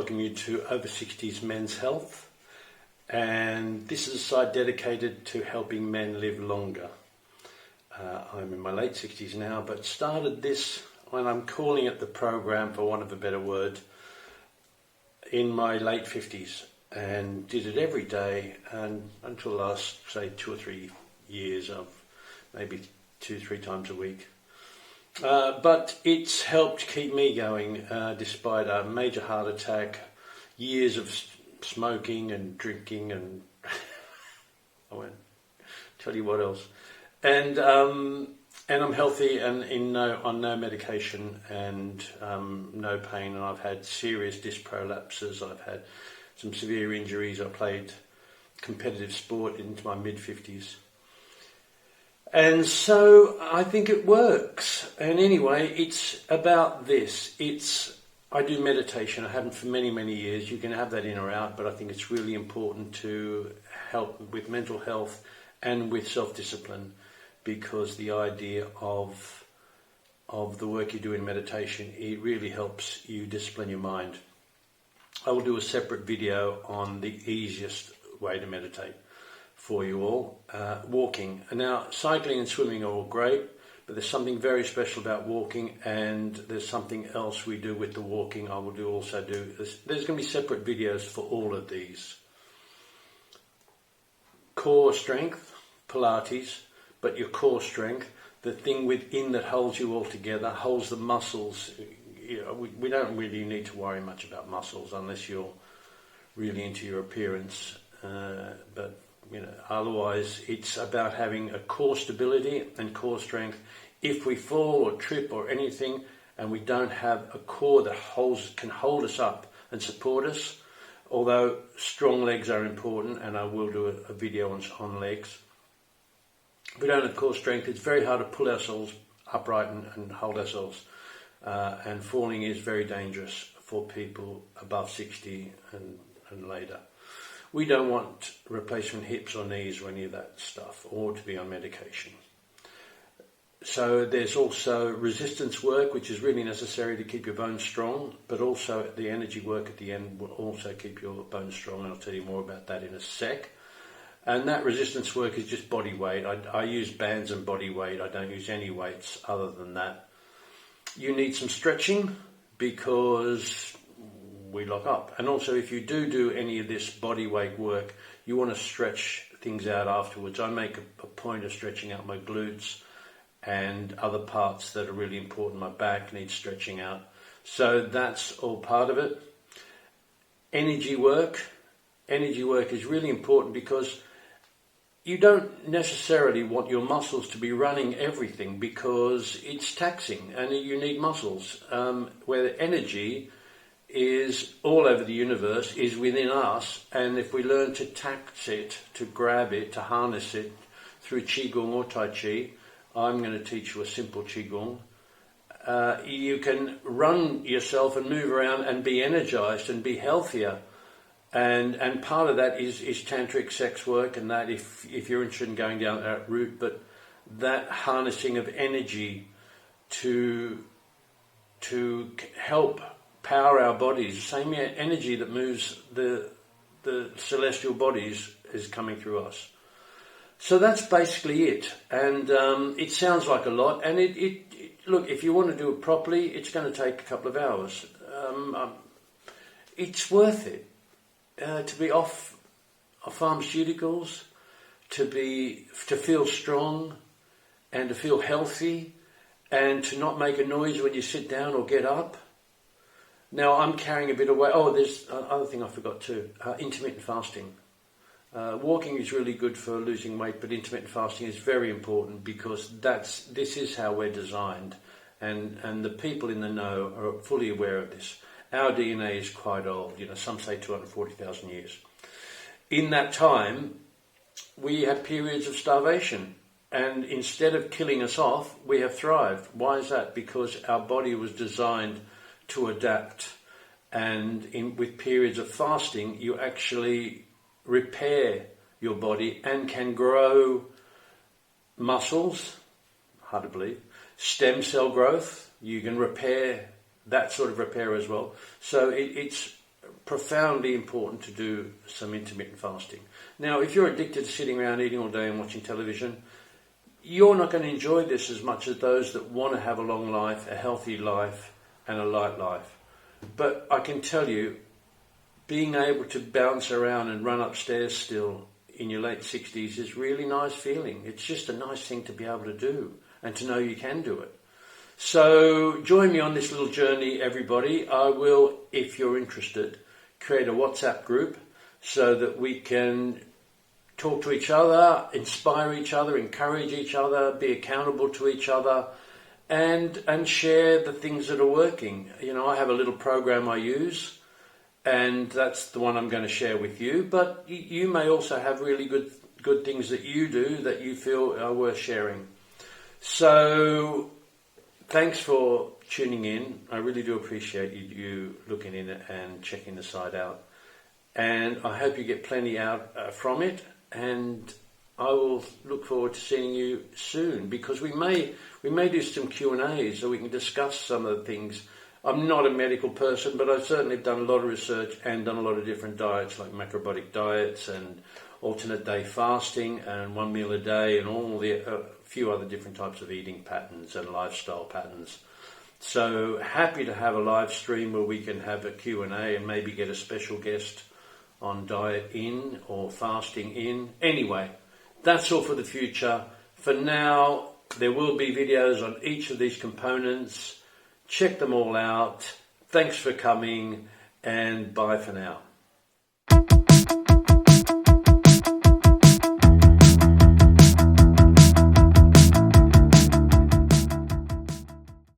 welcome you to Over 60s Men's Health, and this is a site dedicated to helping men live longer. I'm in my late 60s now, but started this, when I'm calling it the program for want of a better word, in my late 50s, and did it every day and until the last, say, 2 or 3 years, of maybe 2-3 times a week. But it's helped keep me going despite a major heart attack, years of smoking and drinking, and I won't tell you what else. And I'm healthy and on no medication and no pain. And I've had serious disc prolapses. I've had some severe injuries. I played competitive sport into my mid-50s. And so I think it works. And anyway, it's about this. I do meditation. I haven't for many, many years. You can have that in or out, but I think it's really important to help with mental health and with self-discipline, because the idea of the work you do in meditation, it really helps you discipline your mind. I will do a separate video on the easiest way to meditate for you all. Walking. Now, cycling and swimming are all great, but there's something very special about walking, and there's something else we do with the walking. I will also do this. There's going to be separate videos for all of these. Core strength, Pilates, but your core strength, the thing within that holds you all together, holds the muscles. We don't really need to worry much about muscles unless you're really into your appearance, but otherwise it's about having a core stability and core strength. If we fall or trip or anything and we don't have a core that can hold us up and support us, although strong legs are important, and I will do a video on legs, if we don't have core strength, it's very hard to pull ourselves upright and hold ourselves, and falling is very dangerous for people above 60 and later. We don't want replacement hips or knees or any of that stuff, or to be on medication. So there's also resistance work, which is really necessary to keep your bones strong, but also the energy work at the end will also keep your bones strong, and I'll tell you more about that in a sec. And that resistance work is just body weight. I use bands and body weight. I don't use any weights other than that. You need some stretching because we lock up. And also, if you do any of this body weight work, you want to stretch things out afterwards. I make a point of stretching out my glutes and other parts that are really important. My back needs stretching out. So that's all part of it. Energy work is really important because you don't necessarily want your muscles to be running everything, because it's taxing and you need muscles. Where energy is all over the universe, is within us, and if we learn to tax it, to grab it, to harness it through Qigong or Tai Chi, I'm going to teach you a simple Qigong, you can run yourself and move around and be energized and be healthier. And part of that is tantric sex work, and that if you're interested in going down that route, but that harnessing of energy to help power our bodies, the same energy that moves the celestial bodies is coming through us. So that's basically it. And it sounds like a lot, and look, if you want to do it properly, it's going to take a couple of hours. It's worth it. To be off pharmaceuticals, to feel strong and to feel healthy, and to not make a noise when you sit down or get up. Now I'm carrying a bit of weight. Oh, there's another thing I forgot too, intermittent fasting. Walking is really good for losing weight, but intermittent fasting is very important, because this is how we're designed, and the people in the know are fully aware of this. Our DNA is quite old, some say 240,000 years. In that time, we had periods of starvation, and instead of killing us off, we have thrived. Why is that? Because our body was designed to adapt, and with periods of fasting, you actually repair your body and can grow muscles, hard to believe, stem cell growth, you can repair that sort of repair as well. So it's profoundly important to do some intermittent fasting. Now, if you're addicted to sitting around eating all day and watching television, you're not going to enjoy this as much as those that want to have a long life, a healthy life, and a light life. But I can tell you, being able to bounce around and run upstairs still in your late 60s is really nice feeling. It's just a nice thing to be able to do and to know you can do it. So join me on this little journey, everybody. I will, if you're interested, create a WhatsApp group so that we can talk to each other, inspire each other, encourage each other, be accountable to each other, and share the things that are working. You know, I have a little program I use, and that's the one I'm going to share with you. But you may also have really good things that you do that you feel are worth sharing. So thanks for tuning in. I really do appreciate you looking in and checking the site out. And I hope you get plenty out from it. And I will look forward to seeing you soon, because we may do some Q&As so we can discuss some of the things. I'm not a medical person, but I've certainly done a lot of research and done a lot of different diets, like macrobiotic diets and alternate day fasting and 1 meal a day and all the few other different types of eating patterns and lifestyle patterns. So happy to have a live stream where we can have a Q&A and maybe get a special guest on diet in or fasting in. Anyway, that's all for the future. For now, there will be videos on each of these components. Check them all out. Thanks for coming, and bye for now.